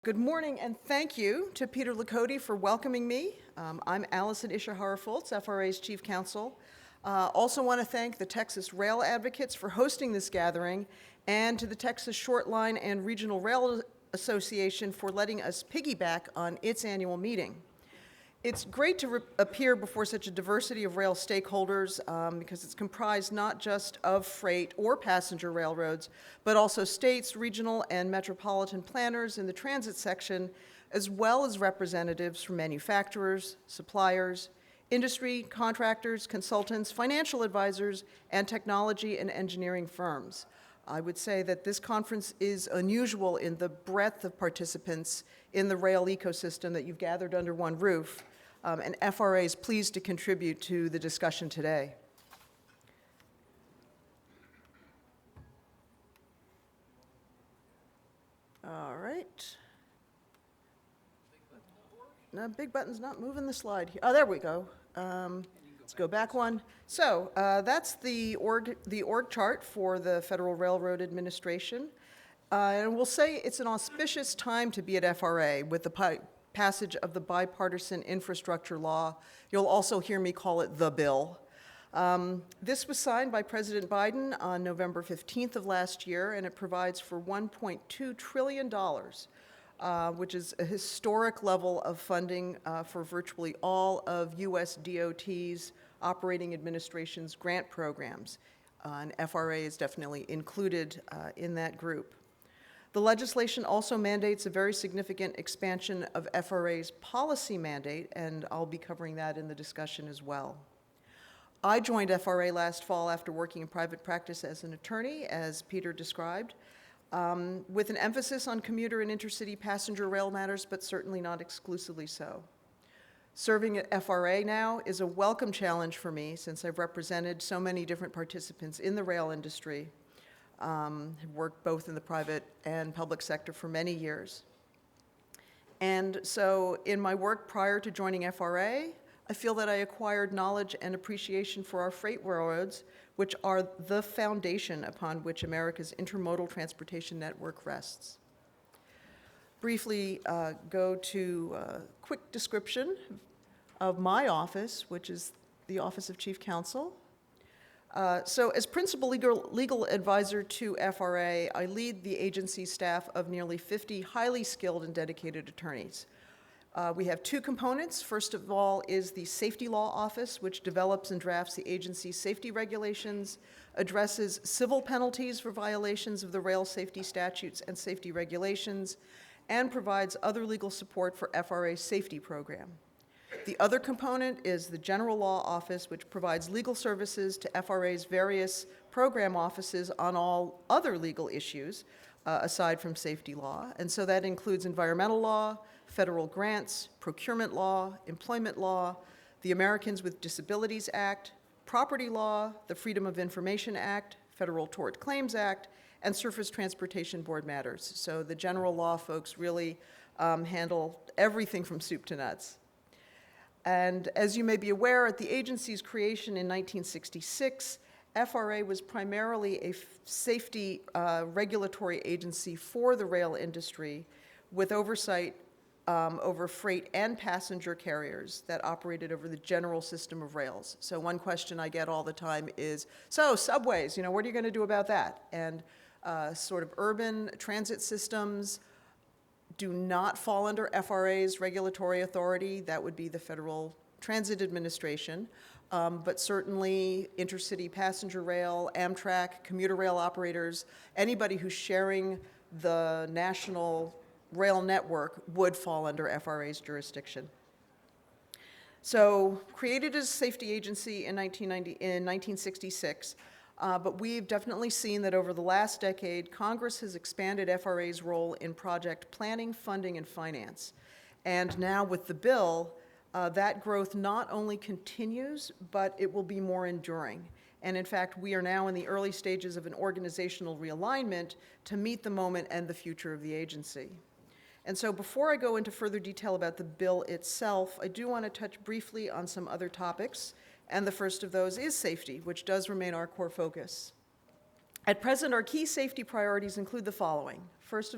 Good morning, and thank you to Peter Lakoti for welcoming me. I'm Allison Fultz, FRA's Chief Counsel. Also want to thank the Texas Rail Advocates for hosting this gathering, and to the Texas Short Line and Regional Rail Association for letting us piggyback on its annual meeting. It's great to appear before such a diversity of rail stakeholders because it's comprised not just of freight or passenger railroads, but also states, regional, and metropolitan planners in the transit section, as well as representatives from manufacturers, suppliers, industry, contractors, consultants, financial advisors, and technology and engineering firms. I would say that this conference is unusual in the breadth of participants in the rail ecosystem that you've gathered under one roof. And FRA is pleased to contribute to the discussion today. All right. No, big button's not moving the slide here. Oh, there we go. Let's go back one. So that's the org chart for the Federal Railroad Administration. And we'll say it's an auspicious time to be at FRA with the passage of the Bipartisan Infrastructure Law. You'll also hear me call it the bill. This was signed by President Biden on November 15th of last year, and it provides for $1.2 trillion, which is a historic level of funding for virtually all of U.S. DOT's operating administration's grant programs. And FRA is definitely included in that group. The legislation also mandates a very significant expansion of FRA's policy mandate, and I'll be covering that in the discussion as well. I joined FRA last fall after working in private practice as an attorney, as Peter described, with an emphasis on commuter and intercity passenger rail matters, but certainly not exclusively so. Serving at FRA now is a welcome challenge for me since I've represented so many different participants in the rail industry. Worked both in the private and public sector for many years. And so in my work prior to joining FRA, I feel that I acquired knowledge and appreciation for our freight railroads, which are the foundation upon which America's intermodal transportation network rests. Briefly go to a quick description of my office, which is the Office of Chief Counsel. So as principal legal advisor to FRA, I lead the agency's staff of nearly 50 highly skilled and dedicated attorneys. We have two components. First of all is the Safety Law Office, which develops and drafts the agency's safety regulations, addresses civil penalties for violations of the rail safety statutes and safety regulations, and provides other legal support for FRA's safety program. The other component is the General Law Office, which provides legal services to FRA's various program offices on all other legal issues, aside from safety law. And so that includes environmental law, federal grants, procurement law, employment law, the Americans with Disabilities Act, property law, the Freedom of Information Act, Federal Tort Claims Act, and Surface Transportation Board matters. So the general law folks really handle everything from soup to nuts. And as you may be aware, at the agency's creation in 1966, FRA was primarily a safety regulatory agency for the rail industry with oversight over freight and passenger carriers that operated over the general system of rails. So one question I get all the time is, so subways, what are you going to do about that? And sort of urban transit systems do not fall under FRA's regulatory authority. That would be the Federal Transit Administration. But certainly intercity passenger rail, Amtrak, commuter rail operators, anybody who's sharing the national rail network would fall under FRA's jurisdiction. So created as a safety agency in 1966, but we've definitely seen that over the last decade, Congress has expanded FRA's role in project planning, funding, and finance. And now with the bill, that growth not only continues, but it will be more enduring. And in fact, we are now in the early stages of an organizational realignment to meet the moment and the future of the agency. And so before I go into further detail about the bill itself, I do want to touch briefly on some other topics. And the first of those is safety, which does remain our core focus. At present, our key safety priorities include the following. First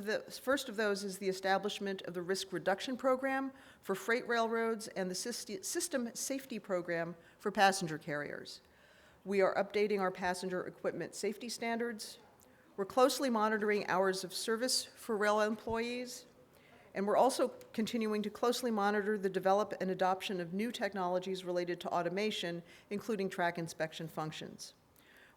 of those is the establishment of the Risk Reduction Program for freight railroads and the System Safety Program for passenger carriers. We are updating our passenger equipment safety standards. We're closely monitoring hours of service for rail employees. And we're also continuing to closely monitor the development and adoption of new technologies related to automation, including track inspection functions.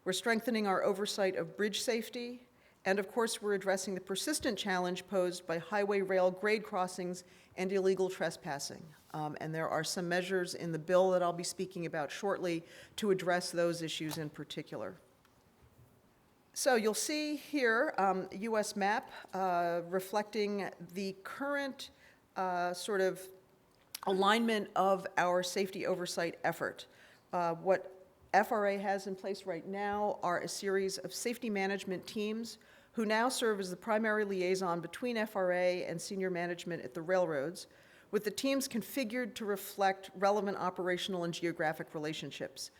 We're strengthening our oversight of bridge safety, and of course, we're addressing the persistent challenge posed by highway rail grade crossings and illegal trespassing. And there are some measures in the bill that I'll be speaking about shortly to address those issues in particular. So you'll see here a U.S. map reflecting the current sort of alignment of our safety oversight effort. What FRA has in place right now are a series of safety management teams who now serve as the primary liaison between FRA and senior management at the railroads, with the teams configured to reflect relevant operational and geographic relationships.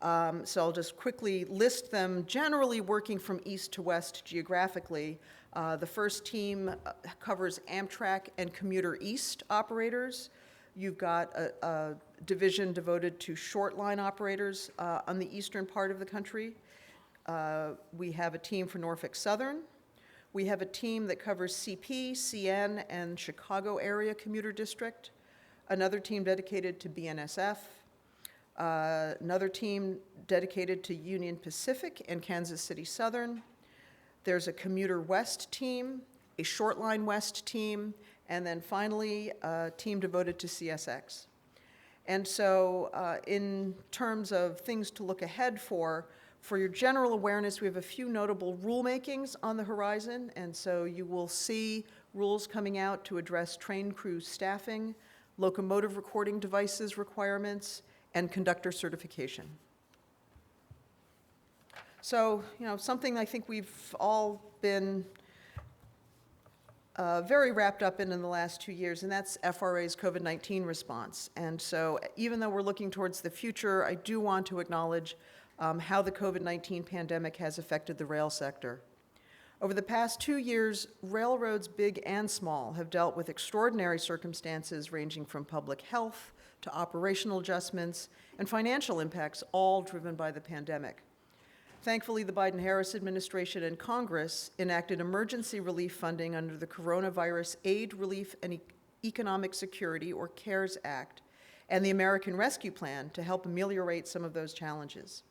So I'll just quickly list them, generally working from east to west geographically. The first team covers Amtrak and Commuter East operators. You've got a division devoted to short line operators on the eastern part of the country. We have a team for Norfolk Southern. We have a team that covers CP, CN, and Chicago area commuter district. Another team dedicated to BNSF. Another team dedicated to Union Pacific and Kansas City Southern. There's a Commuter West team, a Short Line West team, and then finally a team devoted to CSX. And so in terms of things to look ahead for your general awareness, we have a few notable rulemakings on the horizon, and so you will see rules coming out to address train crew staffing, locomotive recording devices requirements, and conductor certification. So, something I think we've all been very wrapped up in the last 2 years, and that's FRA's COVID-19 response. And so even though we're looking towards the future, I do want to acknowledge how the COVID-19 pandemic has affected the rail sector. Over the past 2 years, railroads, big and small, have dealt with extraordinary circumstances ranging from public health to operational adjustments and financial impacts, all driven by the pandemic. Thankfully, the Biden-Harris administration and Congress enacted emergency relief funding under the Coronavirus Aid, Relief, and Economic Security, or CARES Act, and the American Rescue Plan to help ameliorate some of those challenges.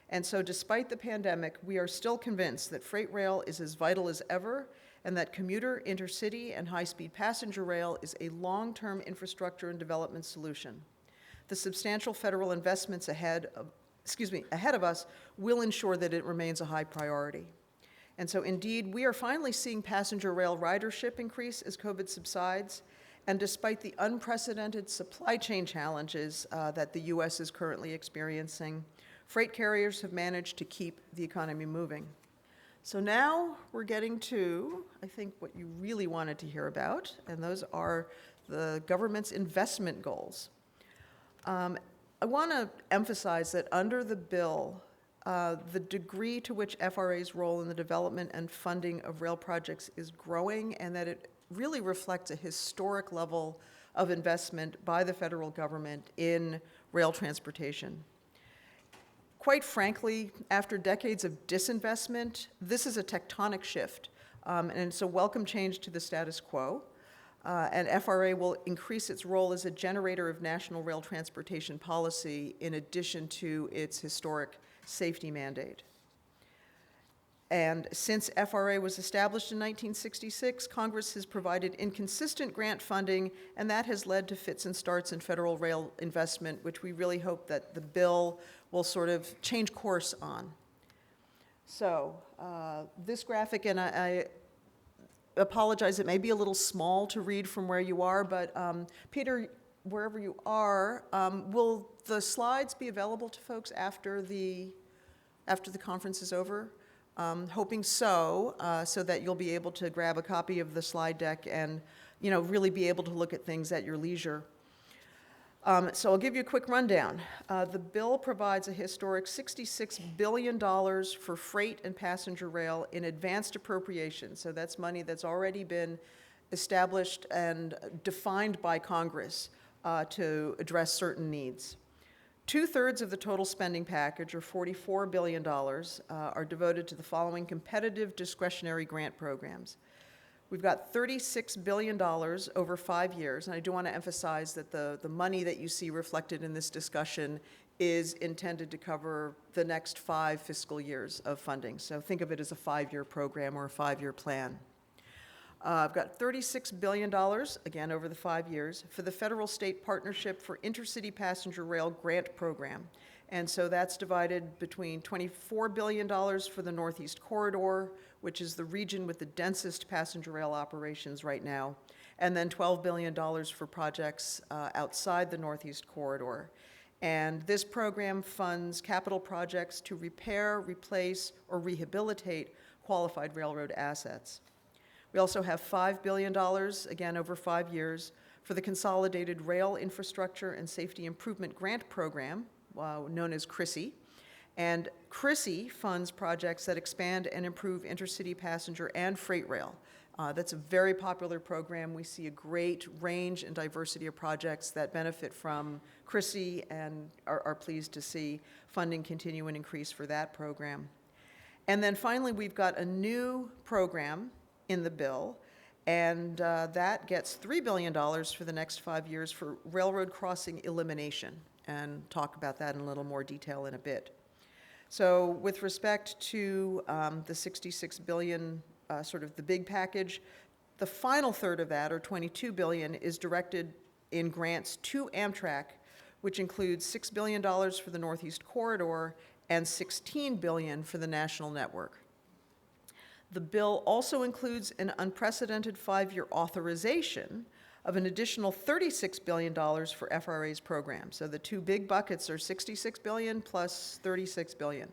And so despite the pandemic, we are still convinced that freight rail is as vital as ever, and that commuter, intercity, and high-speed passenger rail is a long-term infrastructure and development solution. The substantial federal investments ahead of us will ensure that it remains a high priority. And so indeed, we are finally seeing passenger rail ridership increase as COVID subsides, and despite the unprecedented supply chain challenges that the U.S. is currently experiencing, freight carriers have managed to keep the economy moving. So now we're getting to, I think, what you really wanted to hear about, and those are the government's investment goals. I want to emphasize that under the bill, the degree to which FRA's role in the development and funding of rail projects is growing, and that it really reflects a historic level of investment by the federal government in rail transportation. Quite frankly, after decades of disinvestment, this is a tectonic shift, and it's a welcome change to the status quo. And FRA will increase its role as a generator of national rail transportation policy in addition to its historic safety mandate. And since FRA was established in 1966, Congress has provided inconsistent grant funding, and that has led to fits and starts in federal rail investment, which we really hope that the bill will sort of change course on. So this graphic, and I apologize, it may be a little small to read from where you are, but Peter, wherever you are, will the slides be available to folks after the conference is over? Hoping so, so that you'll be able to grab a copy of the slide deck and, really be able to look at things at your leisure. So I'll give you a quick rundown. The bill provides a historic $66 billion for freight and passenger rail in advanced appropriations. So that's money that's already been established and defined by Congress to address certain needs. 2/3 of the total spending package, or $44 billion, are devoted to the following competitive discretionary grant programs. We've got $36 billion over 5 years, and I do want to emphasize that the money that you see reflected in this discussion is intended to cover the next 5 fiscal years of funding. So think of it as a 5-year program or a 5-year plan. I've got $36 billion, again over the 5 years, for the Federal-State Partnership for Intercity Passenger Rail Grant Program. And so that's divided between $24 billion for the Northeast Corridor, which is the region with the densest passenger rail operations right now, and then $12 billion for projects outside the Northeast Corridor. And this program funds capital projects to repair, replace, or rehabilitate qualified railroad assets. We also have $5 billion, again over 5 years, for the Consolidated Rail Infrastructure and Safety Improvement Grant Program, known as CRISI. And CRISI funds projects that expand and improve intercity passenger and freight rail. That's a very popular program. We see a great range and diversity of projects that benefit from CRISI and are pleased to see funding continue and increase for that program. And then finally, we've got a new program in the bill, and that gets $3 billion for the next 5 years for railroad crossing elimination, and talk about that in a little more detail in a bit. So with respect to the $66 billion, sort of the big package, the final third of that, or $22 billion, is directed in grants to Amtrak, which includes $6 billion for the Northeast Corridor and $16 billion for the national network. The bill also includes an unprecedented 5-year authorization of an additional $36 billion for FRA's program. So the two big buckets are $66 billion plus $36 billion.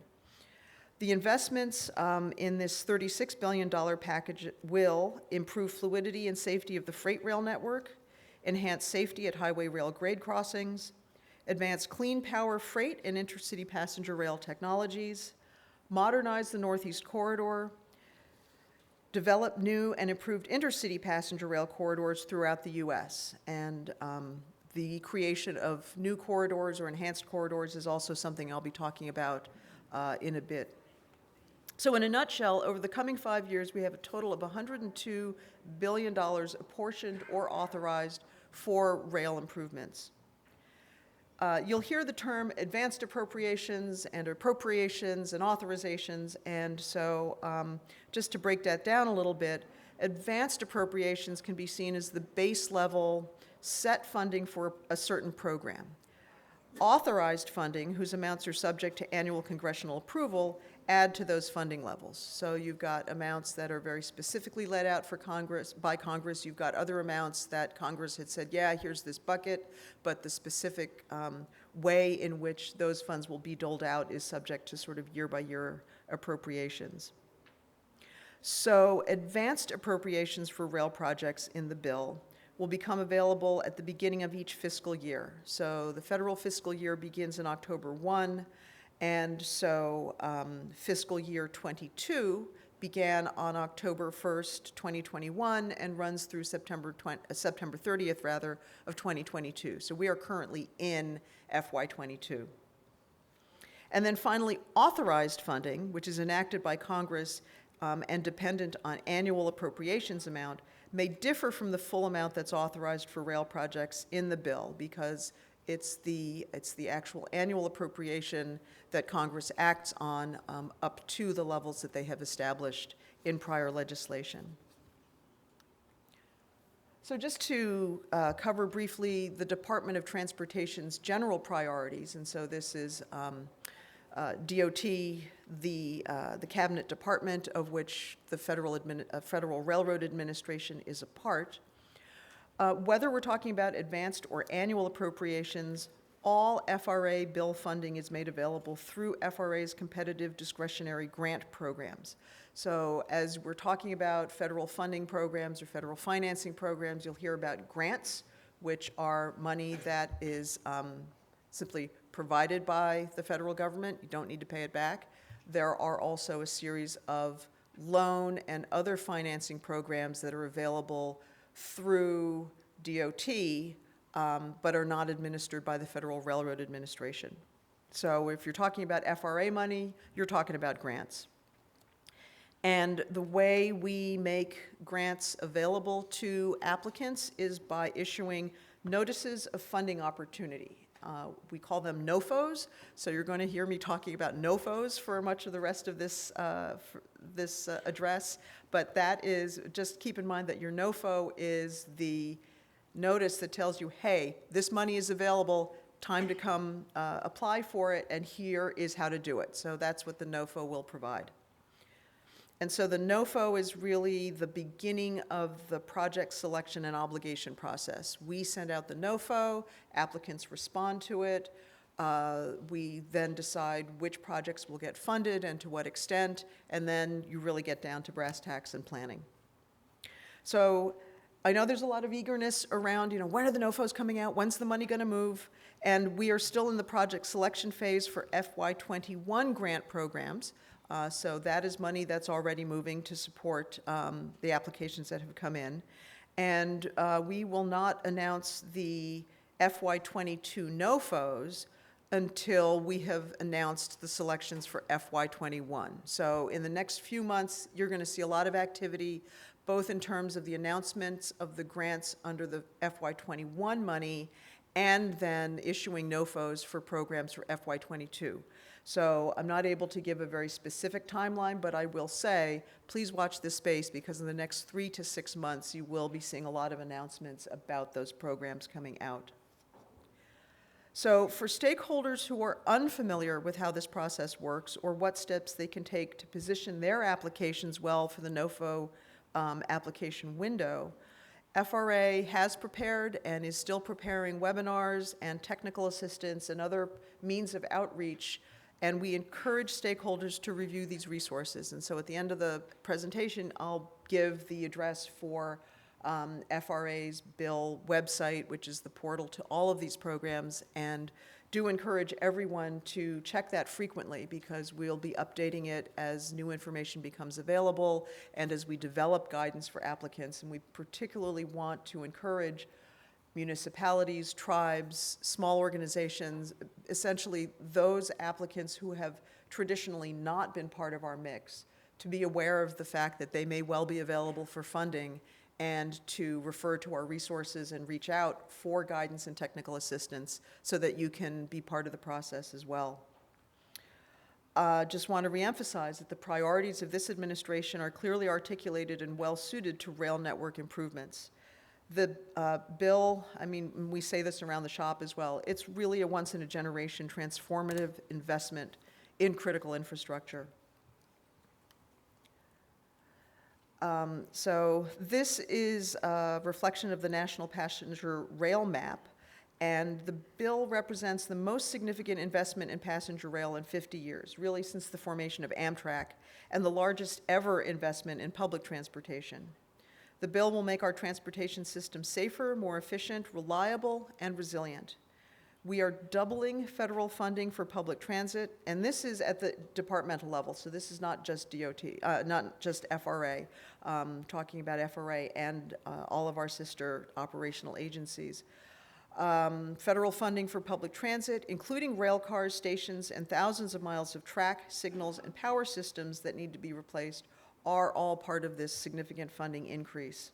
The investments in this $36 billion package will improve fluidity and safety of the freight rail network, enhance safety at highway rail grade crossings, advance clean power freight and intercity passenger rail technologies, modernize the Northeast Corridor, develop new and improved intercity passenger rail corridors throughout the U.S. And the creation of new corridors or enhanced corridors is also something I'll be talking about in a bit. So in a nutshell, over the coming 5 years, we have a total of $102 billion apportioned or authorized for rail improvements. You'll hear the term advanced appropriations and authorizations, and so just to break that down a little bit, advanced appropriations can be seen as the base level set funding for a certain program. Authorized funding, whose amounts are subject to annual congressional approval, add to those funding levels. So you've got amounts that are very specifically laid out for by Congress. You've got other amounts that Congress had said, yeah, here's this bucket, but the specific way in which those funds will be doled out is subject to sort of year-by-year appropriations. So advanced appropriations for rail projects in the bill will become available at the beginning of each fiscal year. So the federal fiscal year begins in October 1, and so fiscal year 22 began on October 1st, 2021, and runs through September 30th, rather, of 2022. So we are currently in FY22. And then finally, authorized funding, which is enacted by Congress and dependent on annual appropriations amount, may differ from the full amount that's authorized for rail projects in the bill, because it's the actual annual appropriation that Congress acts on up to the levels that they have established in prior legislation. So just to cover briefly the Department of Transportation's general priorities, and so this is DOT, the cabinet department of which the Federal Railroad Administration is a part. Whether we're talking about advanced or annual appropriations, all FRA bill funding is made available through FRA's competitive discretionary grant programs. So as we're talking about federal funding programs or federal financing programs, you'll hear about grants, which are money that is simply provided by the federal government. You don't need to pay it back. There are also a series of loan and other financing programs that are available through DOT, but are not administered by the Federal Railroad Administration. So if you're talking about FRA money, you're talking about grants. And the way we make grants available to applicants is by issuing notices of funding opportunity. We call them NOFOs, so you're going to hear me talking about NOFOs for much of the rest of this, address, but that is, just keep in mind that your NOFO is the notice that tells you, hey, this money is available, time to come apply for it, and here is how to do it. So that's what the NOFO will provide. And so the NOFO is really the beginning of the project selection and obligation process. We send out the NOFO, applicants respond to it. We then decide which projects will get funded and to what extent, and then you really get down to brass tacks and planning. So I know there's a lot of eagerness around, when are the NOFOs coming out? When's the money going to move? And we are still in the project selection phase for FY21 grant programs. So that is money that's already moving to support the applications that have come in. And we will not announce the FY22 NOFOs until we have announced the selections for FY21. So in the next few months, you're going to see a lot of activity, both in terms of the announcements of the grants under the FY21 money and then issuing NOFOs for programs for FY22. So I'm not able to give a very specific timeline, but I will say, please watch this space, because in the next 3 to 6 months, you will be seeing a lot of announcements about those programs coming out. So for stakeholders who are unfamiliar with how this process works or what steps they can take to position their applications well for the NOFO application window, FRA has prepared and is still preparing webinars and technical assistance and other means of outreach, and we encourage stakeholders to review these resources. And so at the end of the presentation, I'll give the address for FRA's bill website, which is the portal to all of these programs, and do encourage everyone to check that frequently, because we'll be updating it as new information becomes available and as we develop guidance for applicants. And we particularly want to encourage municipalities, tribes, small organizations, essentially those applicants who have traditionally not been part of our mix, to be aware of the fact that they may well be available for funding, and to refer to our resources and reach out for guidance and technical assistance so that you can be part of the process as well. Just want to reemphasize that the priorities of this administration are clearly articulated and well suited to rail network improvements. The bill, we say this around the shop as well, it's really a once-in-a-generation transformative investment in critical infrastructure. So this is a reflection of the National Passenger Rail Map, and the bill represents the most significant investment in passenger rail in 50 years, really since the formation of Amtrak, and the largest ever investment in public transportation. The bill will make our transportation system safer, more efficient, reliable, and resilient. We are doubling federal funding for public transit, and this is at the departmental level, so this is not just DOT, not just FRA, talking about FRA and all of our sister operational agencies. Federal funding for public transit, including rail cars, stations, and thousands of miles of track, signals, and power systems that need to be replaced, are all part of this significant funding increase.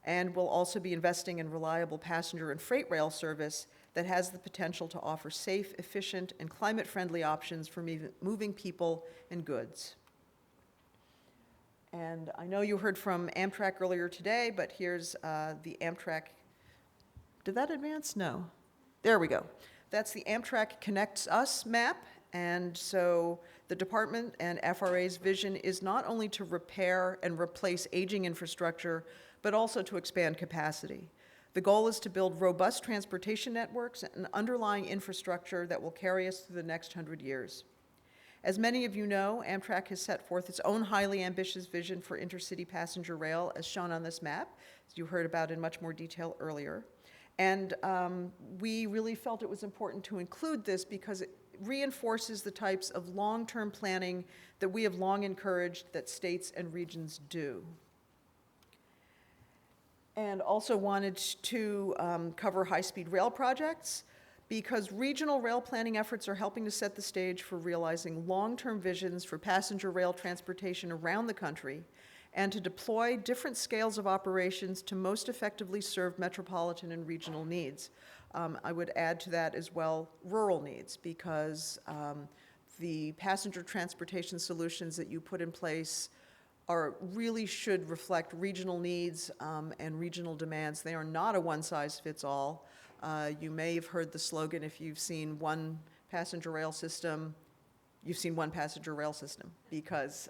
And we'll also be investing in reliable passenger and freight rail service that has the potential to offer safe, efficient, and climate-friendly options for moving people and goods. And I know you heard from Amtrak earlier today, but here's the Amtrak. Did that advance? No. There we go. That's the Amtrak Connects Us map. And so the department and FRA's vision is not only to repair and replace aging infrastructure, but also to expand capacity. The goal is to build robust transportation networks and underlying infrastructure that will carry us through the next 100 years. As many of you know, Amtrak has set forth its own highly ambitious vision for intercity passenger rail, as shown on this map, as you heard about in much more detail earlier. And we really felt it was important to include this because it reinforces the types of long-term planning that we have long encouraged that states and regions do. And also wanted to cover high-speed rail projects because regional rail planning efforts are helping to set the stage for realizing long-term visions for passenger rail transportation around the country and to deploy different scales of operations to most effectively serve metropolitan and regional needs. I would add to that as well rural needs because the passenger transportation solutions that you put in place really should reflect regional needs and regional demands. They are not a one-size-fits-all. You may have heard the slogan, if you've seen one passenger rail system, you've seen one passenger rail system, because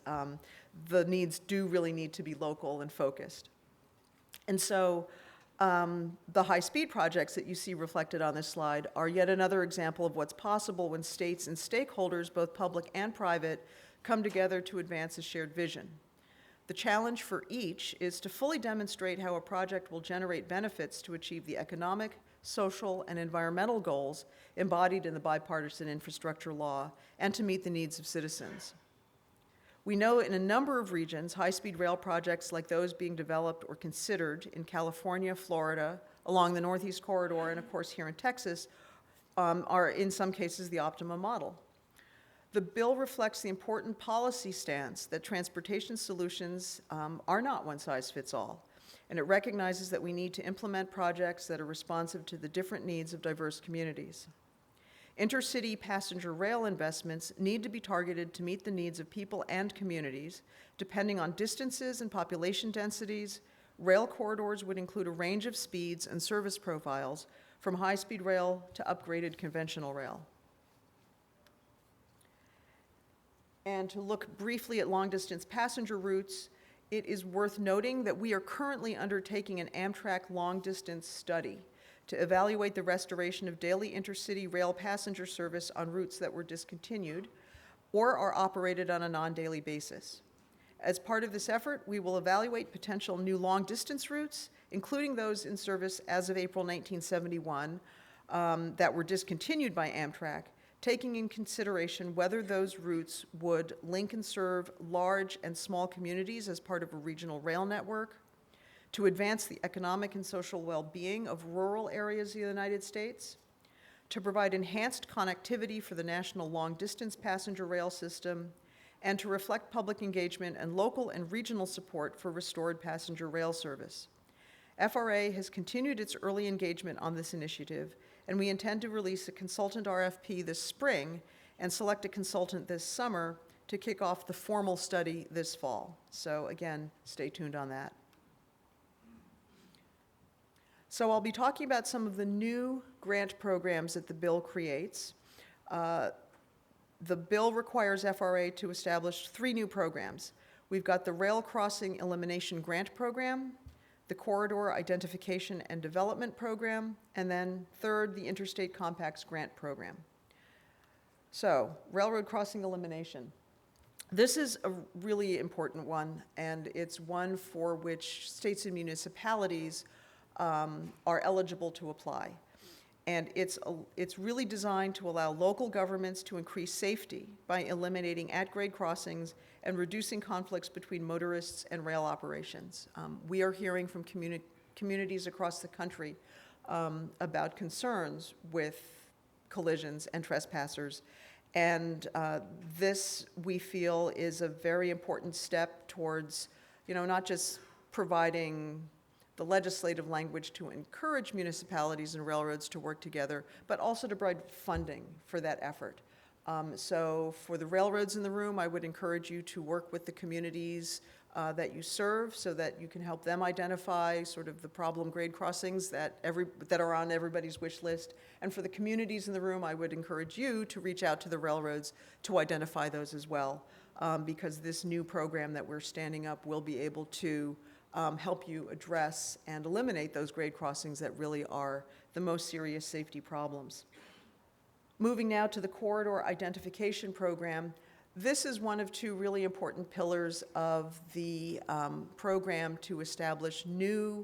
the needs do really need to be local and focused. And so the high-speed projects that you see reflected on this slide are yet another example of what's possible when states and stakeholders, both public and private, come together to advance a shared vision. The challenge for each is to fully demonstrate how a project will generate benefits to achieve the economic, social, and environmental goals embodied in the bipartisan infrastructure law and to meet the needs of citizens. We know in a number of regions, high-speed rail projects like those being developed or considered in California, Florida, along the Northeast Corridor, and of course here in Texas, are in some cases the optimum model. The bill reflects the important policy stance that transportation solutions are not one-size-fits-all, and it recognizes that we need to implement projects that are responsive to the different needs of diverse communities. Intercity passenger rail investments need to be targeted to meet the needs of people and communities. Depending on distances and population densities, rail corridors would include a range of speeds and service profiles, from high-speed rail to upgraded conventional rail. And to look briefly at long-distance passenger routes, it is worth noting that we are currently undertaking an Amtrak long-distance study to evaluate the restoration of daily intercity rail passenger service on routes that were discontinued or are operated on a non-daily basis. As part of this effort, we will evaluate potential new long-distance routes, including those in service as of April 1971 that were discontinued by Amtrak, taking in consideration whether those routes would link and serve large and small communities as part of a regional rail network, to advance the economic and social well-being of rural areas of the United States, to provide enhanced connectivity for the national long-distance passenger rail system, and to reflect public engagement and local and regional support for restored passenger rail service. FRA has continued its early engagement on this initiative, and we intend to release a consultant RFP this spring and select a consultant this summer to kick off the formal study this fall. So again, stay tuned on that. So I'll be talking about some of the new grant programs that the bill creates. The bill requires FRA to establish 3 new programs. We've got the Rail Crossing Elimination Grant Program, the Corridor Identification and Development Program, and then third, the Interstate Compacts Grant Program. So, railroad crossing elimination. This is a really important one, and it's one for which states and municipalities are eligible to apply. And it's really designed to allow local governments to increase safety by eliminating at-grade crossings and reducing conflicts between motorists and rail operations. We are hearing from communities across the country about concerns with collisions and trespassers. And this, we feel, is a very important step towards, not just providing the legislative language to encourage municipalities and railroads to work together, but also to provide funding for that effort. So for the railroads in the room, I would encourage you to work with the communities that you serve so that you can help them identify sort of the problem grade crossings that are on everybody's wish list. And for the communities in the room, I would encourage you to reach out to the railroads to identify those as well, because this new program that we're standing up will be able to help you address and eliminate those grade crossings that really are the most serious safety problems. Moving now to the Corridor Identification Program, this is one of 2 really important pillars of the program to establish new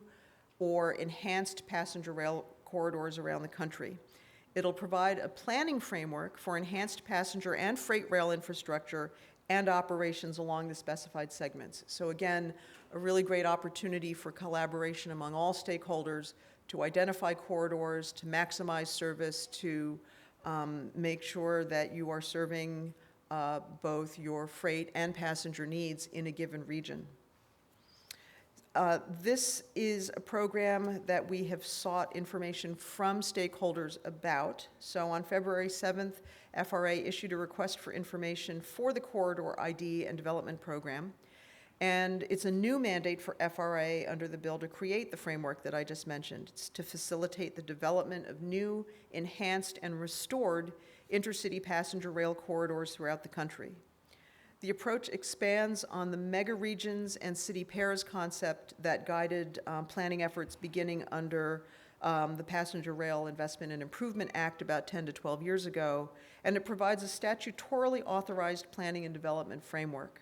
or enhanced passenger rail corridors around the country. It'll provide a planning framework for enhanced passenger and freight rail infrastructure and operations along the specified segments. So again, a really great opportunity for collaboration among all stakeholders to identify corridors, to maximize service, to make sure that you are serving both your freight and passenger needs in a given region. This is a program that we have sought information from stakeholders about. So on February 7th, FRA issued a request for information for the Corridor ID and Development Program. And it's a new mandate for FRA under the bill to create the framework that I just mentioned. It's to facilitate the development of new, enhanced, and restored intercity passenger rail corridors throughout the country. The approach expands on the mega regions and city pairs concept that guided planning efforts beginning under the Passenger Rail Investment and Improvement Act about 10 to 12 years ago, and it provides a statutorily authorized planning and development framework.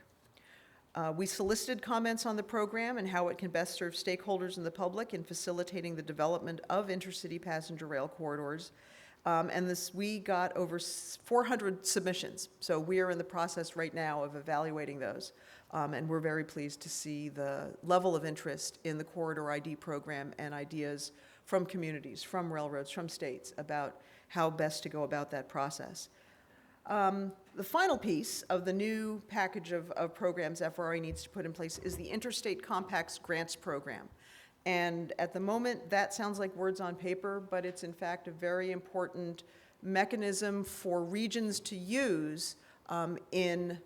We solicited comments on the program and how it can best serve stakeholders and the public in facilitating the development of intercity passenger rail corridors. We got over 400 submissions, so we are in the process right now of evaluating those. And we're very pleased to see the level of interest in the Corridor ID program and ideas from communities, from railroads, from states about how best to go about that process. The final piece of the new package of programs FRA needs to put in place is the Interstate Compacts Grants Program. And at the moment, that sounds like words on paper, but it's in fact a very important mechanism for regions to use in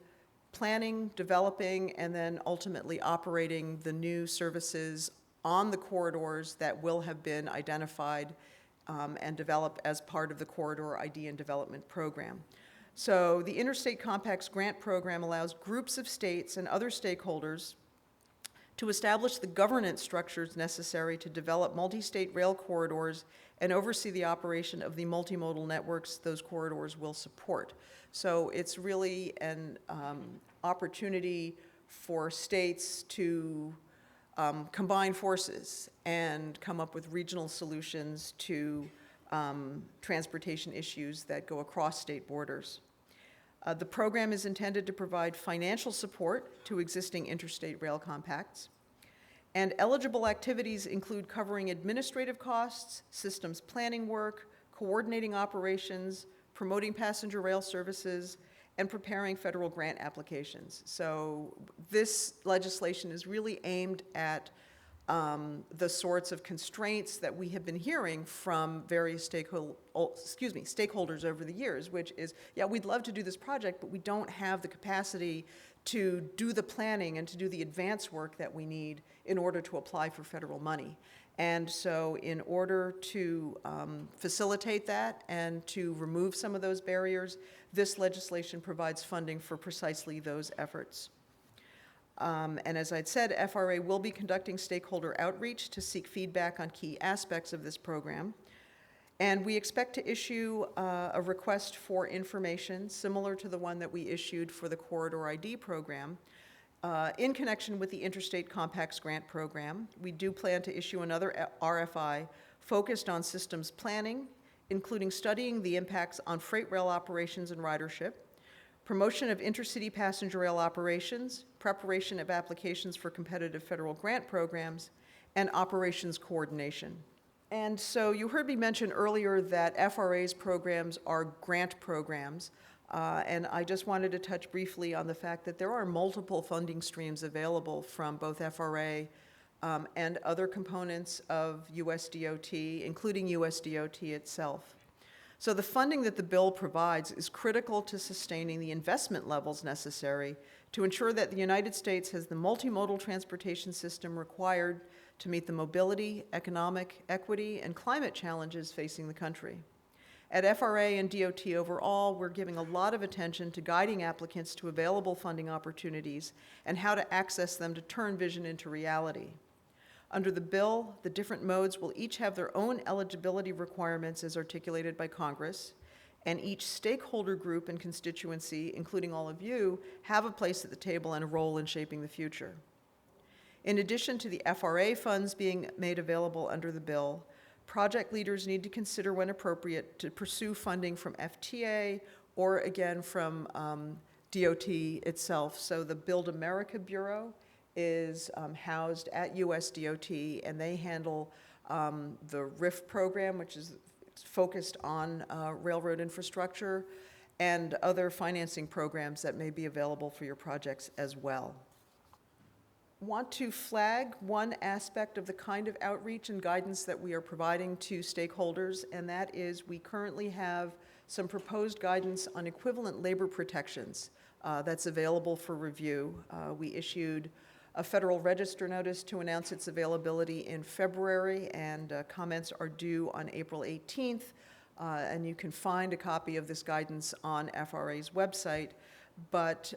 planning, developing, and then ultimately operating the new services on the corridors that will have been identified and developed as part of the Corridor ID and Development Program. So the Interstate Compacts Grant Program allows groups of states and other stakeholders to establish the governance structures necessary to develop multi-state rail corridors and oversee the operation of the multimodal networks those corridors will support. So it's really an opportunity for states to combine forces and come up with regional solutions to transportation issues that go across state borders. The program is intended to provide financial support to existing interstate rail compacts, and eligible activities include covering administrative costs, systems planning work, coordinating operations, promoting passenger rail services, and preparing federal grant applications. So this legislation is really aimed at the sorts of constraints that we have been hearing from various stakeholders over the years, which is, yeah, we'd love to do this project, but we don't have the capacity to do the planning and to do the advance work that we need in order to apply for federal money. And so in order to facilitate that and to remove some of those barriers, this legislation provides funding for precisely those efforts. And as I'd said, FRA will be conducting stakeholder outreach to seek feedback on key aspects of this program. And we expect to issue a request for information similar to the one that we issued for the Corridor ID program in connection with the Interstate Compacts Grant Program. We do plan to issue another RFI focused on systems planning, including studying the impacts on freight rail operations and ridership, promotion of intercity passenger rail operations, preparation of applications for competitive federal grant programs, and operations coordination. And so you heard me mention earlier that FRA's programs are grant programs, and I just wanted to touch briefly on the fact that there are multiple funding streams available from both FRA and other components of USDOT, including USDOT itself. So the funding that the bill provides is critical to sustaining the investment levels necessary to ensure that the United States has the multimodal transportation system required to meet the mobility, economic, equity, and climate challenges facing the country. At FRA and DOT overall, we're giving a lot of attention to guiding applicants to available funding opportunities and how to access them to turn vision into reality. Under the bill, the different modes will each have their own eligibility requirements as articulated by Congress, and each stakeholder group and constituency, including all of you, have a place at the table and a role in shaping the future. In addition to the FRA funds being made available under the bill, project leaders need to consider when appropriate to pursue funding from FTA or again from DOT itself. So the Build America Bureau is housed at US DOT, and they handle the RIF program, which is focused on railroad infrastructure, and other financing programs that may be available for your projects as well. Want to flag one aspect of the kind of outreach and guidance that we are providing to stakeholders, and that is we currently have some proposed guidance on equivalent labor protections that's available for review. We issued a Federal Register notice to announce its availability in February, and comments are due on April 18th, and you can find a copy of this guidance on FRA's website. But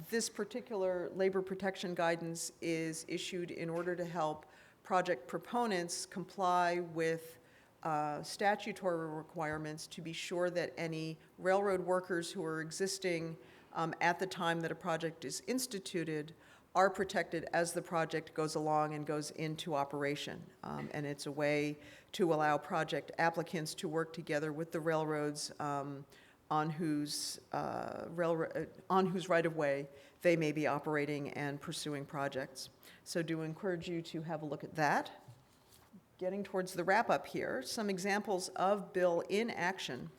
this particular labor protection guidance is issued in order to help project proponents comply with statutory requirements to be sure that any railroad workers who are existing at the time that a project is instituted are protected as the project goes along and goes into operation. And it's a way to allow project applicants to work together with the railroads on whose right-of-way they may be operating and pursuing projects. So do encourage you to have a look at that. Getting towards the wrap-up here, some examples of bill in action.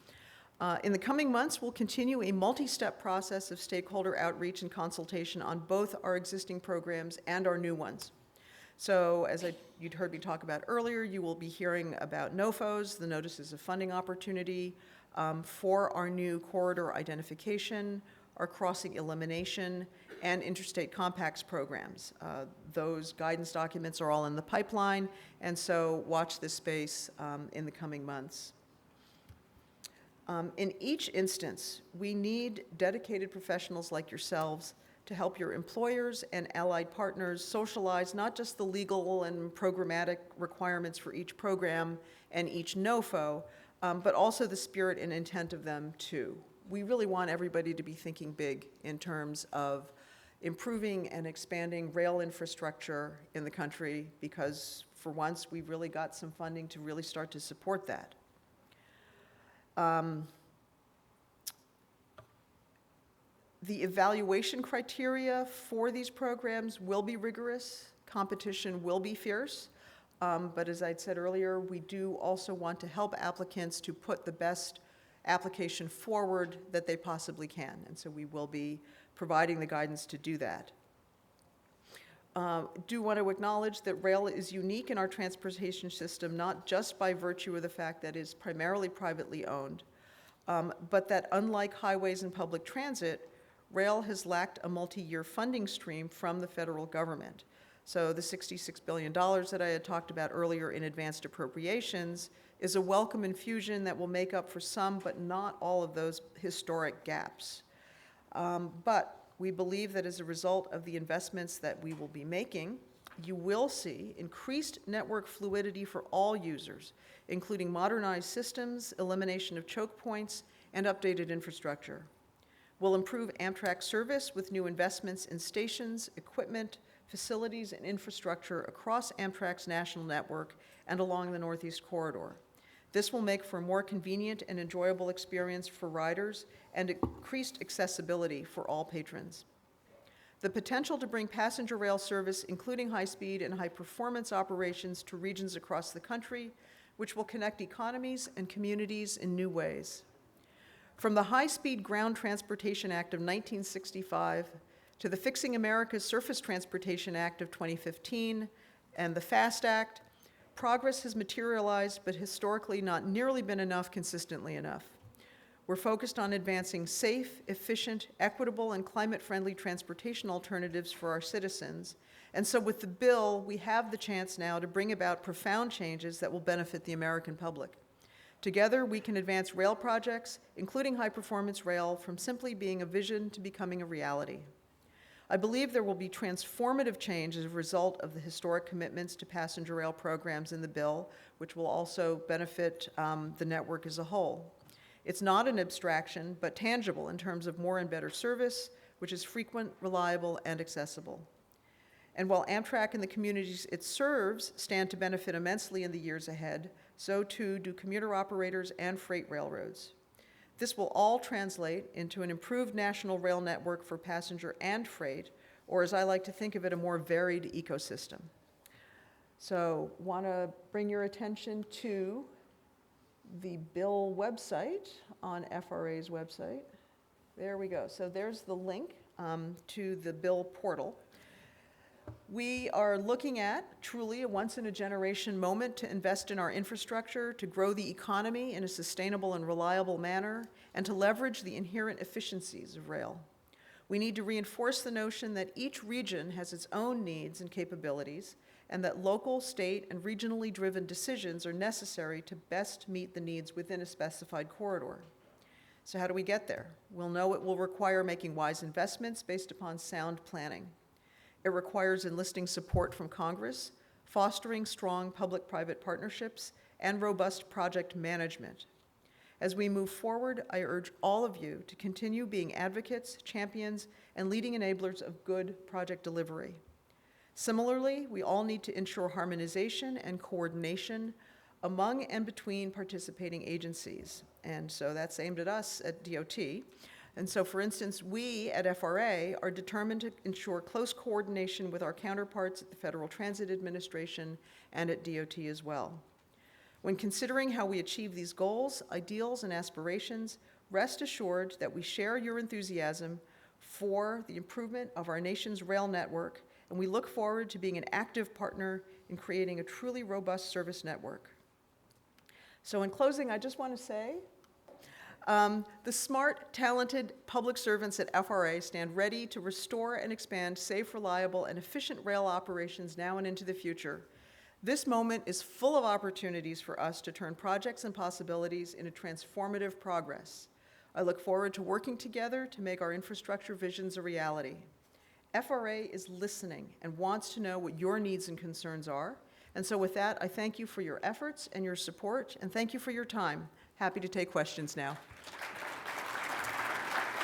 In the coming months, we'll continue a multi-step process of stakeholder outreach and consultation on both our existing programs and our new ones. So as you'd heard me talk about earlier, you will be hearing about NOFOs, the Notices of Funding Opportunity, for our new corridor identification, our crossing elimination, and interstate compacts programs. Those guidance documents are all in the pipeline, and so watch this space in the coming months. In each instance, we need dedicated professionals like yourselves to help your employers and allied partners socialize not just the legal and programmatic requirements for each program and each NOFO, but also the spirit and intent of them too. We really want everybody to be thinking big in terms of improving and expanding rail infrastructure in the country, because for once we've really got some funding to really start to support that. The evaluation criteria for these programs will be rigorous. Competition will be fierce. But as I'd said earlier, we do also want to help applicants to put the best application forward that they possibly can. And so we will be providing the guidance to do that. Do want to acknowledge that rail is unique in our transportation system, not just by virtue of the fact that it is primarily privately owned, but that unlike highways and public transit, rail has lacked a multi-year funding stream from the federal government. So the $66 billion that I had talked about earlier in advanced appropriations is a welcome infusion that will make up for some, but not all of those historic gaps. But we believe that as a result of the investments that we will be making, you will see increased network fluidity for all users, including modernized systems, elimination of choke points, and updated infrastructure. We'll improve Amtrak service with new investments in stations, equipment, facilities, and infrastructure across Amtrak's national network and along the Northeast Corridor. This will make for a more convenient and enjoyable experience for riders and increased accessibility for all patrons. The potential to bring passenger rail service, including high-speed and high-performance operations, to regions across the country, which will connect economies and communities in new ways. From the High-Speed Ground Transportation Act of 1965 to the Fixing America's Surface Transportation Act of 2015 and the FAST Act, progress has materialized, but historically not nearly been enough consistently enough. We're focused on advancing safe, efficient, equitable, and climate-friendly transportation alternatives for our citizens. And so with the bill, we have the chance now to bring about profound changes that will benefit the American public. Together, we can advance rail projects, including high-performance rail, from simply being a vision to becoming a reality. I believe there will be transformative change as a result of the historic commitments to passenger rail programs in the bill, which will also benefit the network as a whole. It's not an abstraction, but tangible in terms of more and better service, which is frequent, reliable, and accessible. And while Amtrak and the communities it serves stand to benefit immensely in the years ahead, so too do commuter operators and freight railroads. This will all translate into an improved national rail network for passenger and freight, or as I like to think of it, a more varied ecosystem. So, want to bring your attention to the bill website on FRA's website. There we go. So there's the link to the bill portal. We are looking at truly a once-in-a-generation moment to invest in our infrastructure, to grow the economy in a sustainable and reliable manner, and to leverage the inherent efficiencies of rail. We need to reinforce the notion that each region has its own needs and capabilities, and that local, state, and regionally driven decisions are necessary to best meet the needs within a specified corridor. So how do we get there? We'll know it will require making wise investments based upon sound planning. It requires enlisting support from Congress, fostering strong public-private partnerships, and robust project management. As we move forward, I urge all of you to continue being advocates, champions, and leading enablers of good project delivery. Similarly, we all need to ensure harmonization and coordination among and between participating agencies. And so that's aimed at us at DOT. And so, for instance, we at FRA are determined to ensure close coordination with our counterparts at the Federal Transit Administration and at DOT as well. When considering how we achieve these goals, ideals, and aspirations, rest assured that we share your enthusiasm for the improvement of our nation's rail network, and we look forward to being an active partner in creating a truly robust service network. So in closing, I just want to say, the smart, talented public servants at FRA stand ready to restore and expand safe, reliable, and efficient rail operations now and into the future. This moment is full of opportunities for us to turn projects and possibilities into transformative progress. I look forward to working together to make our infrastructure visions a reality. FRA is listening and wants to know what your needs and concerns are. And so with that, I thank you for your efforts and your support, and thank you for your time. Happy to take questions now.